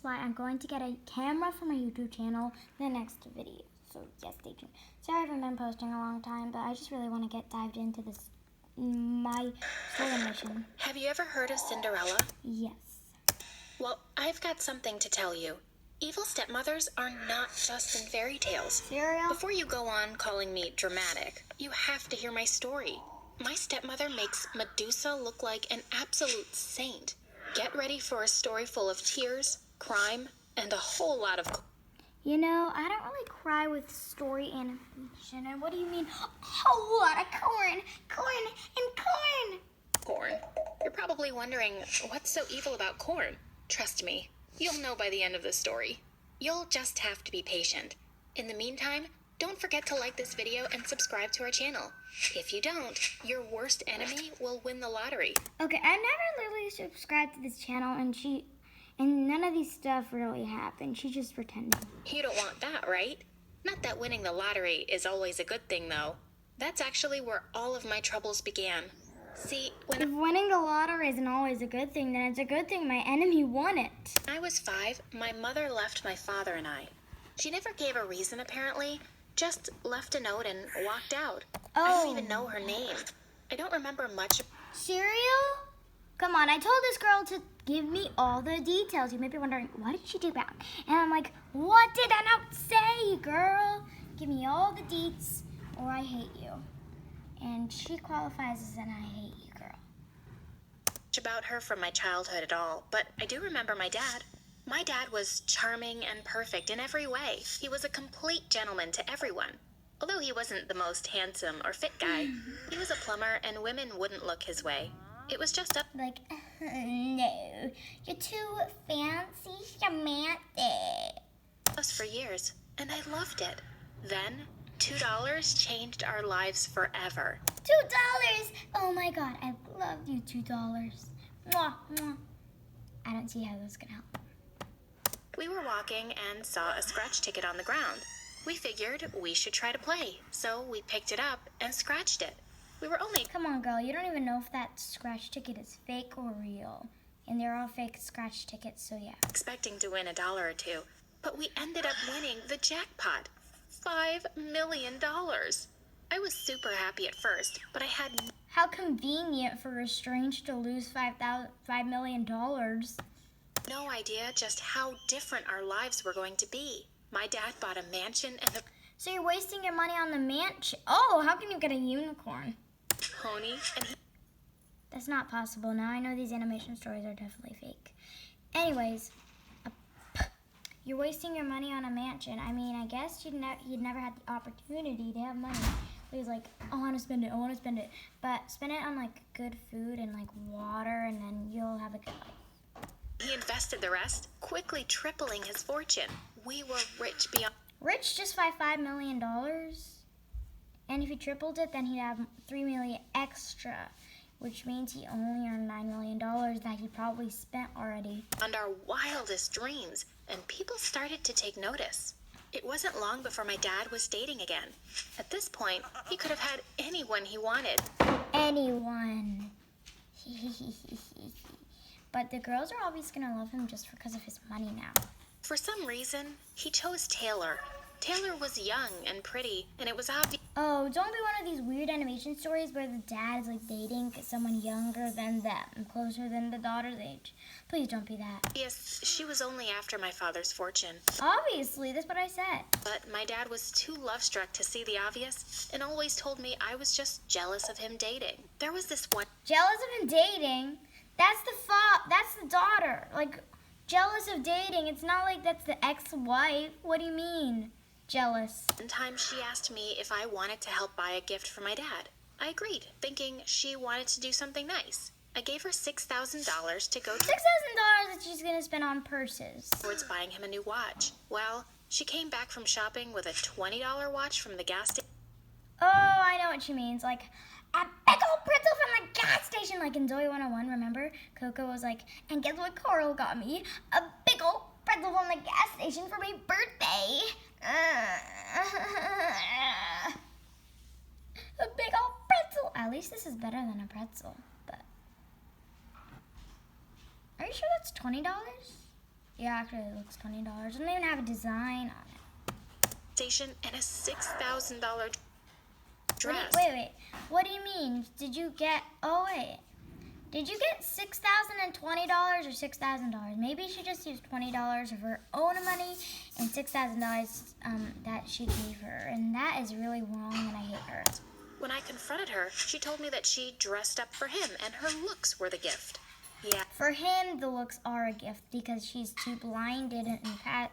is why I'm going to get a camera for my YouTube channel in the next video. So yes, stay tuned. Sorry I haven't been posting a long time, but I just really want to get dived into this, my story mission. Have you ever heard of Cinderella? Yes. Well, I've got something to tell you. Evil stepmothers are not just in fairy tales. Cereal? Before you go on calling me dramatic, you have to hear my story. My stepmother makes Medusa look like an absolute saint. Get ready for a story full of tears, crime, and a whole lot of... You know, I don't really cry with story animation. And what do you mean? A whole lot of corn and corn. Corn. You're probably wondering, what's so evil about corn? Trust me, you'll know by the end of the story. You'll just have to be patient. In the meantime, don't forget to like this video and subscribe to our channel. If you don't, your worst enemy will win the lottery. Okay, I never literally subscribed to this channel, and none of these stuff really happened. She's just pretending. You don't want that, right? Not that winning the lottery is always a good thing, though. That's actually where all of my troubles began. See, If winning the lottery isn't always a good thing, then it's a good thing my enemy won it. I was 5, my mother left my father and I. She never gave a reason, apparently. Just left a note and walked out. I don't even know her name. I don't remember much. Cereal? Come on, I told this girl to give me all the details. You may be wondering, what did she do back? And I'm like, what did I not say, girl? Give me all the deets or I hate you. And she qualifies as an I hate you girl. About her from my childhood at all, but I do remember my dad. My dad was charming and perfect in every way. He was a complete gentleman to everyone. Although he wasn't the most handsome or fit guy, he was a plumber and women wouldn't look his way. It was just a... Like, no, you're too fancy, romantic. ...us for years, and I loved it. Then, $2 changed our lives forever. $2! Oh my god, I love you, $2. Mwah, mwah. I don't see how this can help. We were walking and saw a scratch ticket on the ground. We figured we should try to play, so we picked it up and scratched it. We were only... Come on, girl, you don't even know if that scratch ticket is fake or real. And they're all fake scratch tickets, so yeah. ...expecting to win $1 or $2, but we ended up winning the jackpot. $5 million. I was super happy at first, but I had... How convenient for a strange to lose $5 million. No idea just how different our lives were going to be. My dad bought a mansion and a So you're wasting your money on the mansion. Oh, how can you get a unicorn? pony, and he... That's not possible. Now I know these animation stories are definitely fake. Anyways, you're wasting your money on a mansion. I mean, I guess he'd never had the opportunity to have money. He was like, I want to spend it. But spend it on, like, good food and, like, water, and then you'll have a good life. He invested the rest, quickly tripling his fortune. We were rich beyond... Rich just by $5 million. And if he tripled it, then he'd have $3 million extra, which means he only earned $9 million that he probably spent already. ...on our wildest dreams, and people started to take notice. It wasn't long before my dad was dating again. At this point, he could have had anyone he wanted. Anyone. But the girls are always gonna love him just because of his money now. For some reason, he chose Taylor. Taylor was young and pretty, and it was obvious... Oh, don't be one of these weird animation stories where the dad is like dating someone younger than them, closer than the daughter's age. Please don't be that. Yes, she was only after my father's fortune. Obviously, that's what I said. But my dad was too love-struck to see the obvious, and always told me I was just jealous of him dating. There was this one... Jealous of him dating? That's the daughter. Like, jealous of dating. It's not like that's the ex-wife. What do you mean? Jealous. One time she asked me if I wanted to help buy a gift for my dad. I agreed, thinking she wanted to do something nice. I gave her $6,000 to go $6,000 that she's gonna spend on purses. towards buying him a new watch. Well, she came back from shopping with a $20 watch from the gas station. Oh, I know what she means. Like, a big old pretzel from the gas station. Like in Zoe 101, remember? Coco was like, and guess what Coral got me? A big old pretzel from the gas station for my birthday. A big old pretzel. At least this is better than a pretzel. But are you sure that's $20? Yeah, actually, it looks $20. It doesn't even have a design on it. Station and a $6,000 dress. Wait. What do you mean? Did you get? Oh wait. Did you get $6,020 or $6,000? Maybe she just used $20 of her own money and $6,000 that she gave her, and that is really wrong, and I hate her. When I confronted her, she told me that she dressed up for him and her looks were the gift. Yeah. For him, the looks are a gift because she's too blinded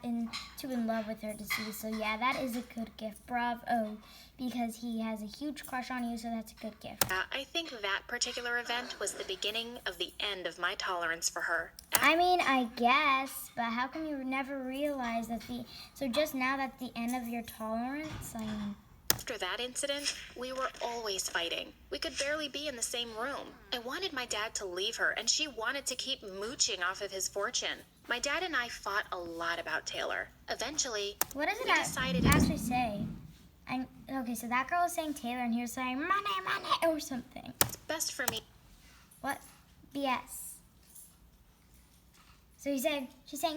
and too in love with her to see. So yeah, that is a good gift. Bravo, because he has a huge crush on you, so that's a good gift. I think that particular event was the beginning of the end of my tolerance for her. I mean, I guess, but how come you never realized that so just now that's the end of your tolerance? I mean, After that incident, we were always fighting. We could barely be in the same room. I wanted my dad to leave her, and she wanted to keep mooching off of his fortune. My dad and I fought a lot about Taylor. Eventually, what does it we decided it was actually say? Okay, so that girl is saying Taylor, and he was saying money, or something. best for me. What? BS. So she's saying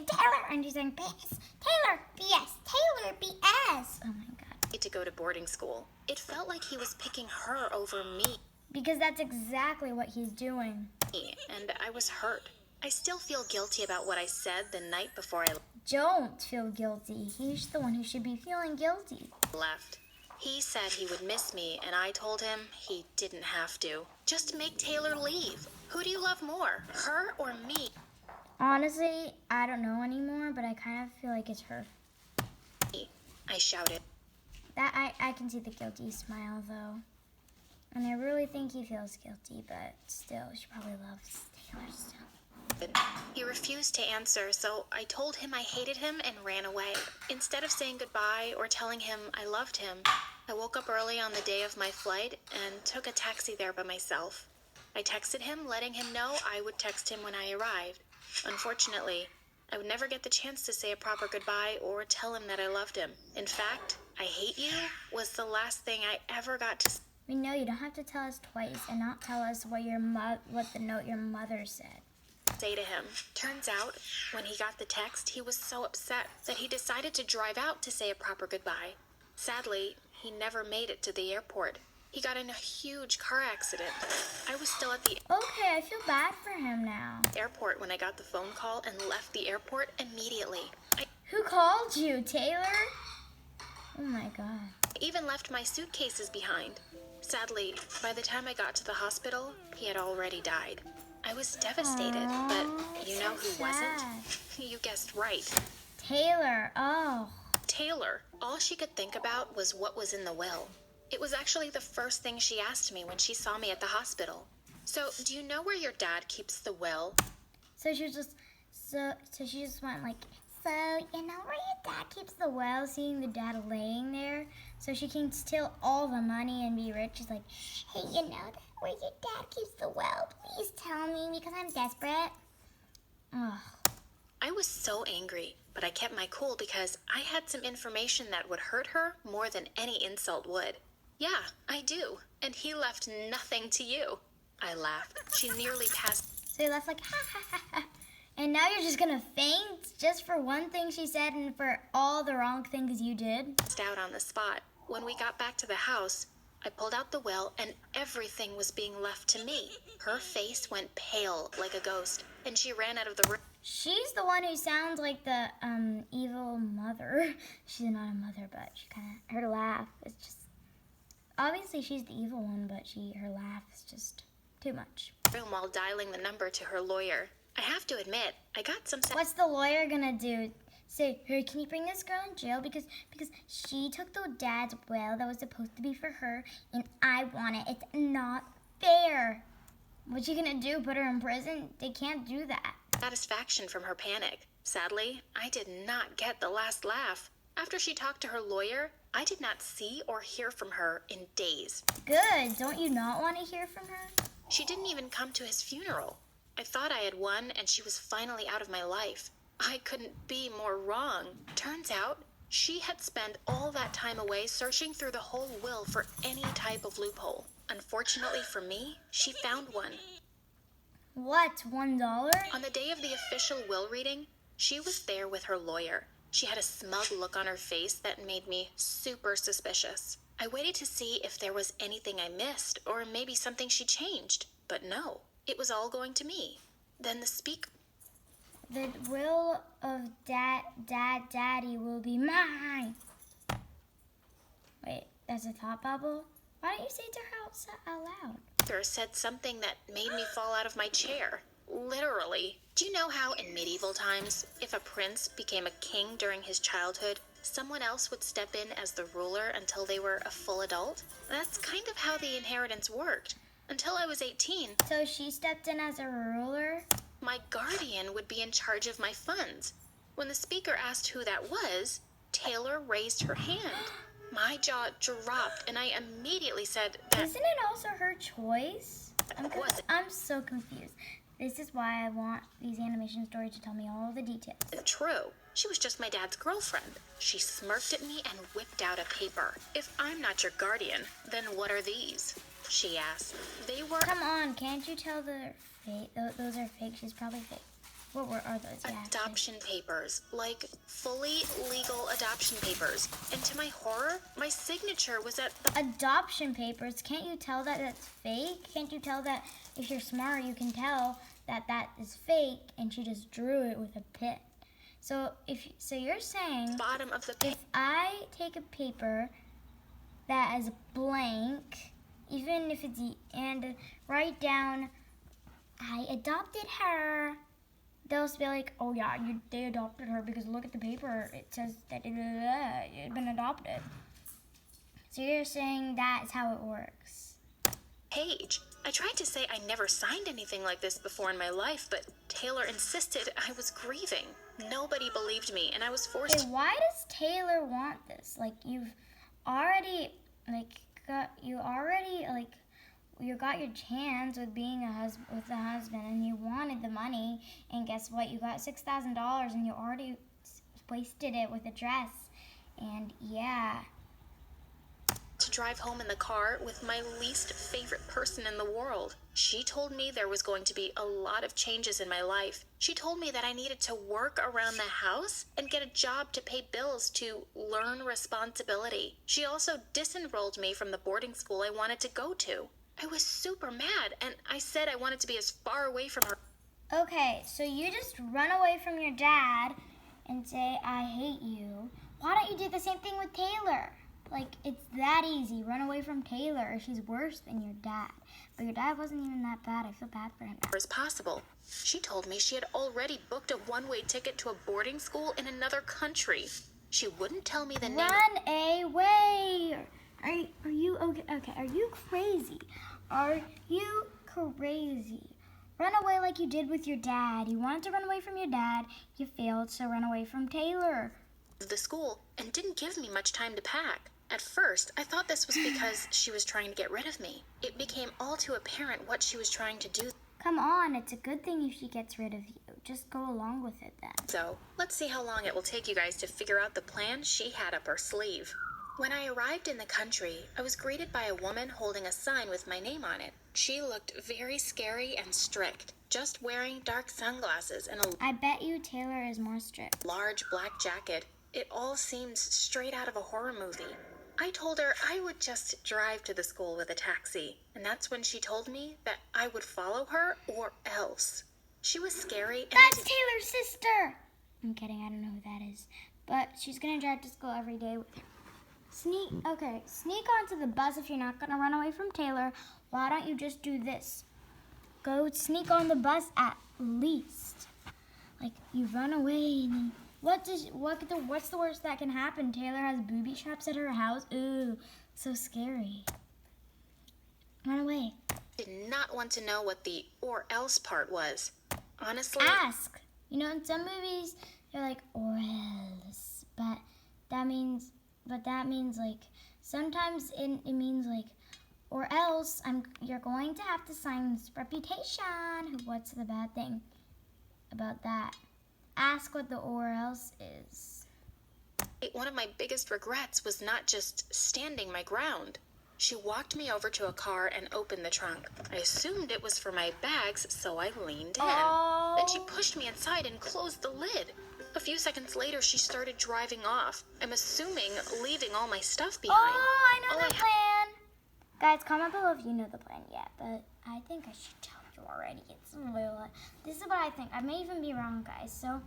Taylor, and she's saying BS. Taylor, BS. Taylor, BS. Oh my god. To go to boarding school. It felt like he was picking her over me, Because that's exactly what he's doing. and I was hurt. I still feel guilty about what I said the night before I Don't feel guilty. He's the one who should be feeling guilty. left. He said he would miss me, and I told him he didn't have to. Just make Taylor leave. Who do you love more, her or me? Honestly, I don't know anymore, but I kind of feel like it's her. I shouted. That I can see the guilty smile though. And I really think he feels guilty, but still, she probably loves Taylor still. He refused to answer, so I told him I hated him and ran away. Instead of saying goodbye or telling him I loved him, I woke up early on the day of my flight and took a taxi there by myself. I texted him, letting him know I would text him when I arrived. Unfortunately, I would never get the chance to say a proper goodbye or tell him that I loved him. In fact, I hate you was the last thing I ever got to We know you don't have to tell us twice and not tell us what what the note your mother said. say to him. Turns out, when he got the text, he was so upset that he decided to drive out to say a proper goodbye. Sadly, he never made it to the airport. He got in a huge car accident. I was still at the Okay, I feel bad for him now. airport when I got the phone call and left the airport immediately. I Who called you, Taylor? Oh my god. even left my suitcases behind. Sadly, by the time I got to the hospital, he had already died. I was devastated, but you know who so wasn't? sad. You guessed right. Taylor, oh. Taylor. All she could think about was what was in the will. It was actually the first thing she asked me when she saw me at the hospital. So, do you know where your dad keeps the will? So she was just, so she just went like, so you know where your dad keeps the well, seeing the dad laying there, so she can steal all the money and be rich. She's like, hey, you know that where your dad keeps the well? Please tell me because I'm desperate. Ugh. I was so angry, but I kept my cool because I had some information that would hurt her more than any insult would. Yeah, I do. And he left nothing to you. I laughed. She nearly passed So you left like, ha ha ha ha. And now you're just gonna faint just for one thing she said and for all the wrong things you did? out on the spot. When we got back to the house, I pulled out the will and everything was being left to me. Her face went pale like a ghost, and she ran out of the room. She's the one who sounds like the evil mother. She's not a mother, but she her laugh is just, obviously she's the evil one, but her laugh is just too much. While dialing the number to her lawyer. I have to admit, I got some What's the lawyer gonna do? Say, hey, can you bring this girl in jail because she took the dad's will that was supposed to be for her, and I want it. It's not fair. What's she gonna do? Put her in prison? They can't do that. satisfaction from her panic. Sadly, I did not get the last laugh. After she talked to her lawyer, I did not see or hear from her in days. Good. Don't you not want to hear from her? She didn't even come to his funeral. I thought I had won and she was finally out of my life. I couldn't be more wrong. Turns out, she had spent all that time away searching through the whole will for any type of loophole. Unfortunately for me, she found one. What, $1? On the day of the official will reading, She was there with her lawyer. She had a smug look on her face that made me super suspicious. I waited to see if there was anything I missed, or maybe something she changed. But no, it was all going to me. Then the speaker. The will of daddy will be mine. Wait, that's a thought bubble? Why don't you say it to her out loud? Said something that made me fall out of my chair. Literally. Do you know how in medieval times, if a prince became a king during his childhood, someone else would step in as the ruler until they were a full adult? That's kind of how the inheritance worked. Until I was 18, So she stepped in as a ruler? my guardian would be in charge of my funds. When the speaker asked who that was, Taylor raised her hand. My jaw dropped, and I immediately said that Isn't it also her choice? was I'm so confused. This is why I want these animation stories to tell me all the details. true. She was just my dad's girlfriend. She smirked at me and whipped out a paper. If I'm not your guardian, then what are these? She asked. They were Come on, can't you tell they're fake? Those are fake. She's probably fake. Are those? Yeah. adoption papers, like fully legal adoption papers. And to my horror, my signature was at the Adoption papers. Can't you tell that that's fake? Can't you tell that if you're smart, you can tell that that is fake, and she just drew it with a pen? So you're saying bottom of the paper. if I take a paper that is blank, even if it's and write down, I adopted her, they'll be like, oh yeah, they adopted her because look at the paper. It says that it had been adopted. So you're saying that's how it works. Page. I tried to say I never signed anything like this before in my life, but Taylor insisted I was grieving. Nobody believed me, and I was forced Okay, why does Taylor want this? Like you got your chance with being with a husband, and you wanted the money, and guess what? You got $6,000, and you already wasted it with a dress, and yeah. to drive home in the car with my least favorite person in the world. She told me there was going to be a lot of changes in my life. She told me that I needed to work around the house and get a job to pay bills to learn responsibility. She also disenrolled me from the boarding school I wanted to go to. I was super mad, and I said I wanted to be as far away from her. Okay, so you just run away from your dad and say, I hate you. Why don't you do the same thing with Taylor? Like, it's that easy. Run away from Taylor. She's worse than your dad. But your dad wasn't even that bad. I feel bad for him. As possible. She told me she had already booked a one-way ticket to a boarding school in another country. She wouldn't tell me the name. Run away! Are you okay? Okay, are you crazy? Are you crazy? Run away like you did with your dad. You wanted to run away from your dad. You failed, so run away from Taylor. The school and didn't give me much time to pack. At first, I thought this was because she was trying to get rid of me. It became all too apparent what she was trying to do. Come on, it's a good thing if she gets rid of you. Just go along with it then. So, let's see how long it will take you guys to figure out the plan she had up her sleeve. When I arrived in the country, I was greeted by a woman holding a sign with my name on it. She looked very scary and strict, just wearing dark sunglasses and a I bet you Taylor is more strict. large black jacket. It all seemed straight out of a horror movie. I told her I would just drive to the school with a taxi, and that's when she told me that I would follow her or else. She was scary and That's Taylor's sister! I'm kidding, I don't know who that is. But she's gonna drive to school every day with her. Sneak onto the bus if you're not gonna run away from Taylor. Why don't you just do this? Go sneak on the bus at least. Like, you run away and then what's the worst that can happen? Taylor has booby traps at her house. Ooh, so scary. Run away. did not want to know what the or else part was. Honestly, Ask. You know, in some movies they're like or else, but that means like sometimes it means like or else you're going to have to sign this reputation. What's the bad thing about that? Ask what the or else is. one of my biggest regrets was not just standing my ground. She walked me over to a car and opened the trunk. I assumed it was for my bags, so I leaned in. Oh. Then she pushed me inside and closed the lid. A few seconds later, she started driving off. I'm assuming leaving all my stuff behind. Oh, I know All the I plan. Guys, comment below if you know the plan yet, but I think I should tell you already. This is what I think. I may even be wrong, guys. So,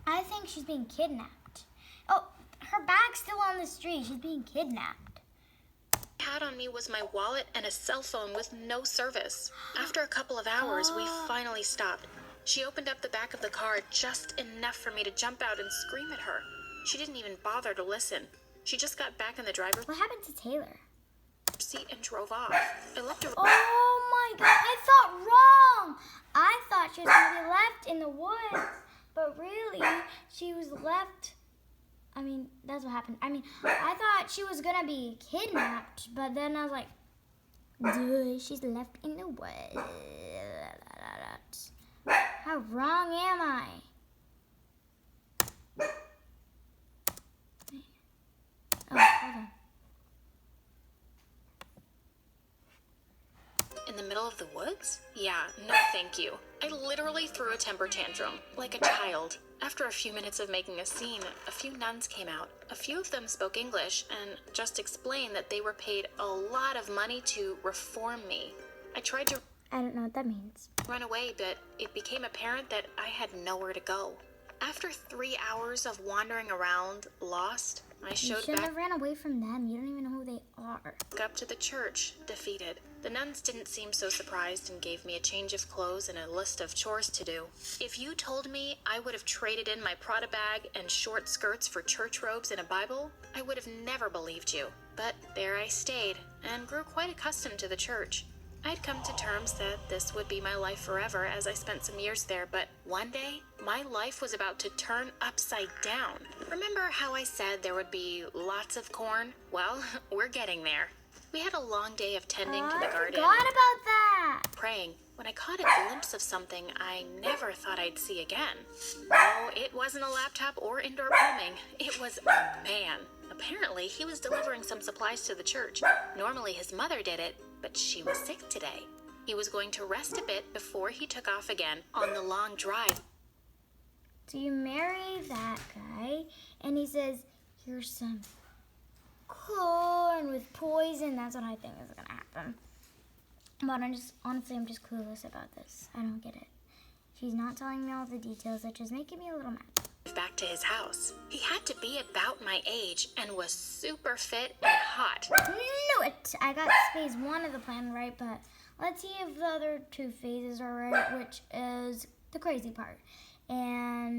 I think she's being kidnapped. Oh, her bag's still on the street. She's being kidnapped. had on me was my wallet and a cell phone with no service. After a couple of hours, we finally stopped. She opened up the back of the car just enough for me to jump out and scream at her. She didn't even bother to listen. She just got back in the driver's What happened to Taylor? seat and drove off. I left her. Oh my god, I thought wrong. I thought she was going to be left in the woods, but really, she was left. I mean, that's what happened. I mean, I thought she was going to be kidnapped, but then I was like, duh, she's left in the woods. How wrong am I? Oh, hold on. In the middle of the woods? Yeah, no thank you. I literally threw a temper tantrum, like a child. After a few minutes of making a scene, a few nuns came out. A few of them spoke English and just explained that they were paid a lot of money to reform me. I tried to I don't know what that means. run away, but it became apparent that I had nowhere to go. After 3 hours of wandering around, lost, I You showed shouldn't back have ran away from them. You don't even know who they are. up to the church, defeated. The nuns didn't seem so surprised and gave me a change of clothes and a list of chores to do. If you told me I would have traded in my Prada bag and short skirts for church robes and a Bible, I would have never believed you. But there I stayed and grew quite accustomed to the church. I'd come to terms that this would be my life forever as I spent some years there, but one day, my life was about to turn upside down. Remember how I said there would be lots of corn? Well, we're getting there. We had a long day of tending to the I garden forgot and about that. praying when I caught a glimpse of something I never thought I'd see again. No, it wasn't a laptop or indoor plumbing. It was a man. Apparently, he was delivering some supplies to the church. Normally, his mother did it, but she was sick today. He was going to rest a bit before he took off again on the long drive. So you marry that guy, and he says, here's some corn with poison. That's what I think is going to happen. But I'm just clueless about this. I don't get it. She's not telling me all the details, which is making me a little mad. Back to his house. He had to be about my age and was super fit and hot. Knew it! I got phase 1 of the plan right, but let's see if the other 2 phases are right, which is the crazy part. And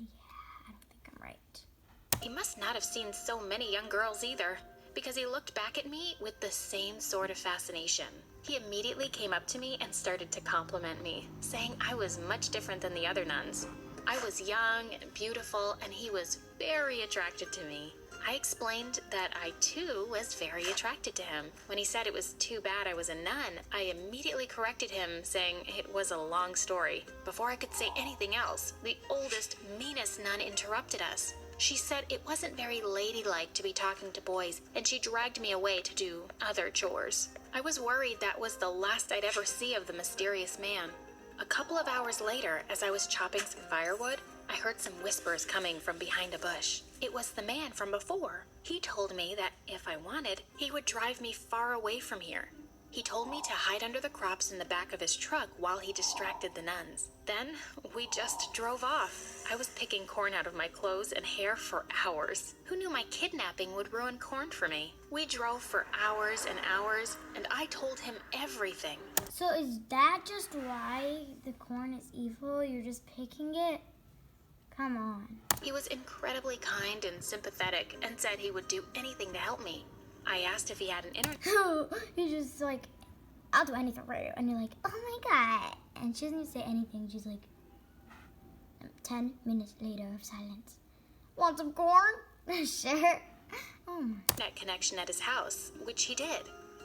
yeah, I don't think I'm right. He must not have seen so many young girls either, because he looked back at me with the same sort of fascination. He immediately came up to me and started to compliment me, saying I was much different than the other nuns. I was young and beautiful, and he was very attracted to me. I explained that I too was very attracted to him. When he said it was too bad I was a nun, I immediately corrected him, saying it was a long story. Before I could say anything else, the oldest, meanest nun interrupted us. She said it wasn't very ladylike to be talking to boys, and she dragged me away to do other chores. I was worried that was the last I'd ever see of the mysterious man. A couple of hours later, as I was chopping some firewood, I heard some whispers coming from behind a bush. It was the man from before. He told me that if I wanted, he would drive me far away from here. He told me to hide under the crops in the back of his truck while he distracted the nuns. Then, we just drove off. I was picking corn out of my clothes and hair for hours. Who knew my kidnapping would ruin corn for me? We drove for hours and hours, and I told him everything. So is that just why the corn is evil? You're just picking it? Come on. He was incredibly kind and sympathetic and said he would do anything to help me. I asked if he had an internet. You're just like, I'll do anything for you. And you're like, oh my god. And she doesn't even say anything. She's like, 10 minutes later of silence. Want some corn? Sure. Oh my. Internet connection at his house, which he did.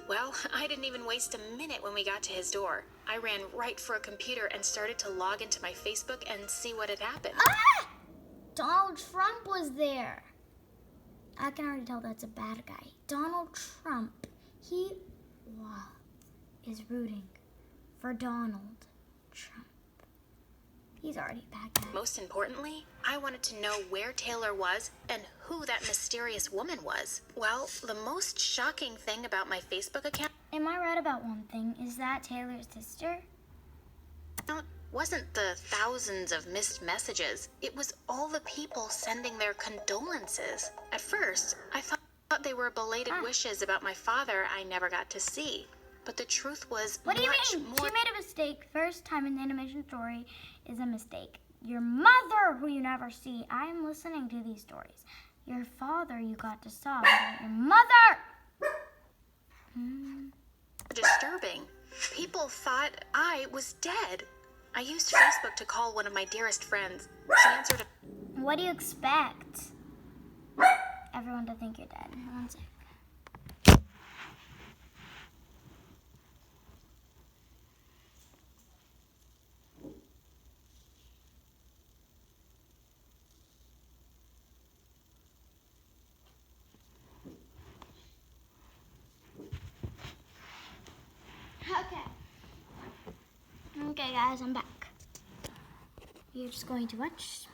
Well, I didn't even waste a minute when we got to his door. I ran right for a computer and started to log into my Facebook and see what had happened. Ah! Donald Trump was there. I can already tell that's a bad guy. Donald Trump. He is rooting for Donald Trump. He's already a bad guy. Most importantly, I wanted to know where Taylor was and who that mysterious woman was. Well, the most shocking thing about my Facebook account Am I right about one thing? Is that Taylor's sister? wasn't the thousands of missed messages. It was all the people sending their condolences. At first, I thought they were belated wishes about my father I never got to see. But the truth was What do you much mean? more. She made a mistake. First time in the animation story is a mistake. Your mother, who you never see. I'm listening to these stories. Your father, you got to saw. But your mother! Disturbing. People thought I was dead. I used Facebook to call one of my dearest friends. She answered a What do you expect? Everyone to think you're dead. One sec. Okay, guys, I'm back. You're just going to watch.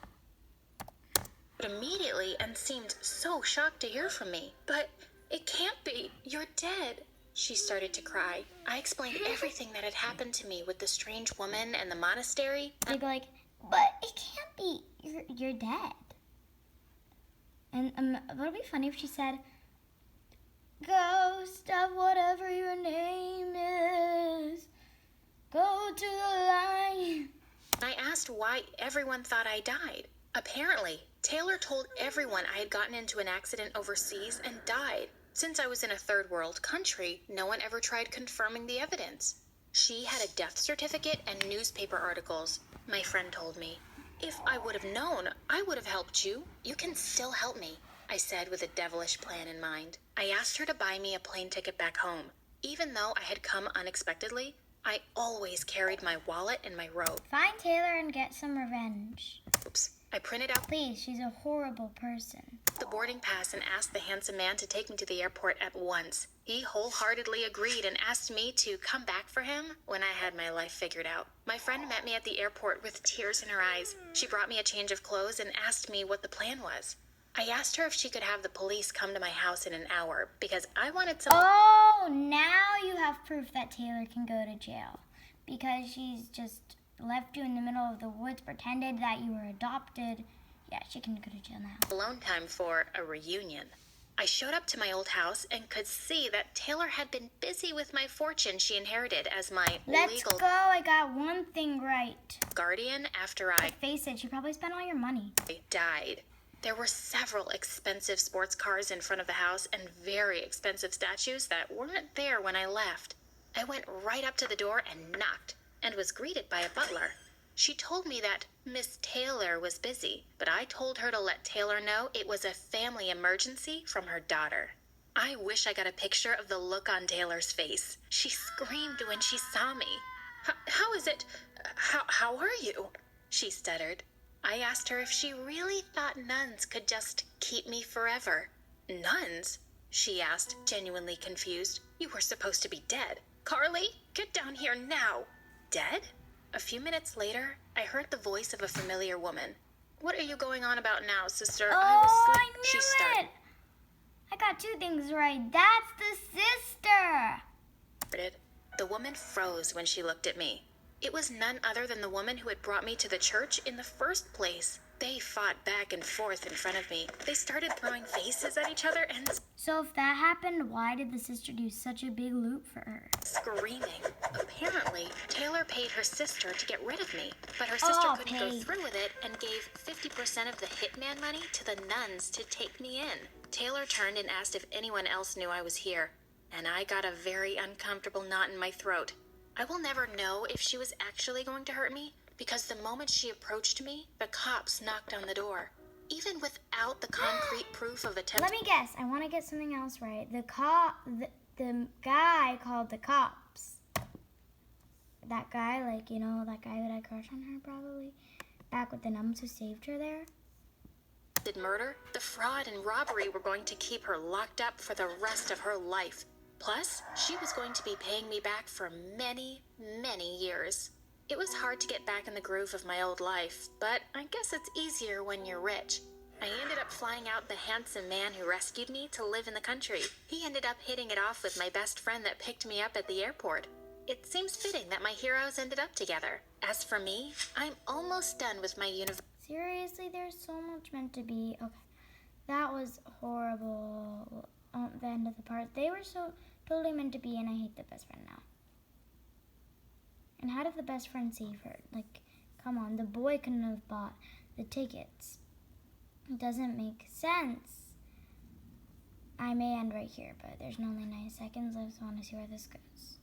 immediately and seemed so shocked to hear from me. But it can't be. You're dead. She started to cry. I explained everything that had happened to me with the strange woman and the monastery. They go like, but it can't be. You're dead. And it'll be funny if she said, "Ghost of whatever your name is, go to the line." I asked why everyone thought I died. Apparently, Taylor told everyone I had gotten into an accident overseas and died. Since I was in a third world country, no one ever tried confirming the evidence. She had a death certificate and newspaper articles, my friend told me. If I would have known, I would have helped you. You can still help me, I said with a devilish plan in mind. I asked her to buy me a plane ticket back home. Even though I had come unexpectedly, I always carried my wallet and my robe. Find Taylor and get some revenge. Oops. I printed out Please, she's a horrible person. the boarding pass and asked the handsome man to take me to the airport at once. He wholeheartedly agreed and asked me to come back for him when I had my life figured out. My friend met me at the airport with tears in her eyes. She brought me a change of clothes and asked me what the plan was. I asked her if she could have the police come to my house in an hour because I wanted some. Oh, now you have proof that Taylor can go to jail. Because she's just left you in the middle of the woods, pretended that you were adopted. Yeah, she can go to jail now. Alone time for a reunion. I showed up to my old house and could see that Taylor had been busy with my fortune she inherited as my Let's legal go. I got one thing right. guardian after I Face it, she probably spent all your money. died. There were several expensive sports cars in front of the house and very expensive statues that weren't there when I left. I went right up to the door and knocked and was greeted by a butler. She told me that Miss Taylor was busy, but I told her to let Taylor know it was a family emergency from her daughter. I wish I got a picture of the look on Taylor's face. She screamed when she saw me. How is it? How are you? She stuttered. I asked her if she really thought nuns could just keep me forever. Nuns? She asked, genuinely confused. You were supposed to be dead. Carly, get down here now. Dead? A few minutes later, I heard the voice of a familiar woman. What are you going on about now, sister? Oh, I was I asleep. knew She started. it. I got two things right. That's the sister. The woman froze when she looked at me. It was none other than the woman who had brought me to the church in the first place. They fought back and forth in front of me. They started throwing faces at each other and So if that happened, why did the sister do such a big loop for her? screaming. Apparently, Taylor paid her sister to get rid of me, but her sister Oh, couldn't go paid. through with it and gave 50% of the hitman money to the nuns to take me in. Taylor turned and asked if anyone else knew I was here, and I got a very uncomfortable knot in my throat. I will never know if she was actually going to hurt me, because the moment she approached me, the cops knocked on the door. Even without the concrete proof of attempt. Let me guess. I want to get something else right. The guy called the cops. That guy, like, you know, that guy that I crushed on her probably. Back with the nuns who saved her there. Did murder, the fraud and robbery were going to keep her locked up for the rest of her life. Plus, she was going to be paying me back for many, many years. It was hard to get back in the groove of my old life, but I guess it's easier when you're rich. I ended up flying out the handsome man who rescued me to live in the country. He ended up hitting it off with my best friend that picked me up at the airport. It seems fitting that my heroes ended up together. As for me, I'm almost done with my university. Seriously, there's so much meant to be. Okay, that was horrible. The end of the part. They were so totally meant to be, and I hate the best friend now. And how did the best friend save her? Like, come on, the boy couldn't have bought the tickets. It doesn't make sense. I may end right here, but there's only 9 seconds. I just want to see where this goes.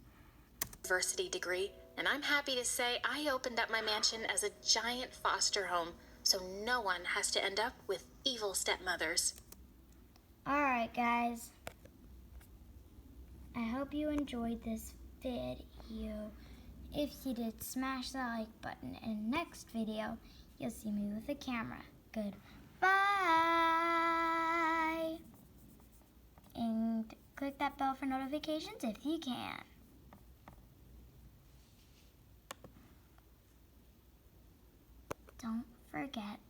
University degree, and I'm happy to say I opened up my mansion as a giant foster home, so no one has to end up with evil stepmothers. Alright, guys. I hope you enjoyed this video. If you did, smash that like button. In the next video, you'll see me with a camera. Goodbye. And click that bell for notifications if you can. Don't forget